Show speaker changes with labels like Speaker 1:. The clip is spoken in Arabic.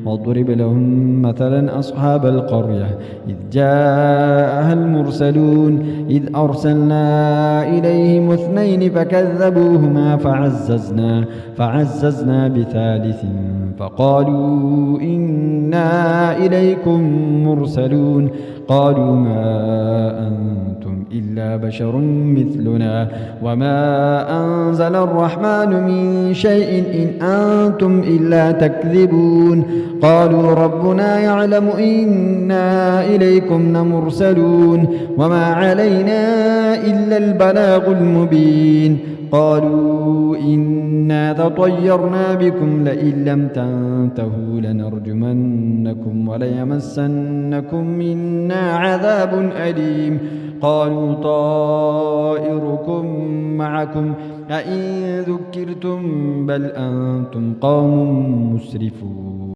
Speaker 1: واضرب لهم مثلا أصحاب القرية إذ جاءها المرسلون إذ أرسلنا إليهم 2 فكذبوهما فعززنا بثالث فقالوا إنا إليكم مرسلون قالوا ما أنتم إلا بشر مثلنا وما أنزل الرحمن من شيء إن أنتم إلا تكذبون قالوا ربنا يعلم إنا إليكم لمرسلون وما علينا إلا البلاغ المبين قالوا إنا تطيرنا بكم لئن لم تنتهوا لنرجمنكم وليمسنكم منا عذاب أليم قالوا طائركم معكم أئن ذكرتم بل أنتم قوم مسرفون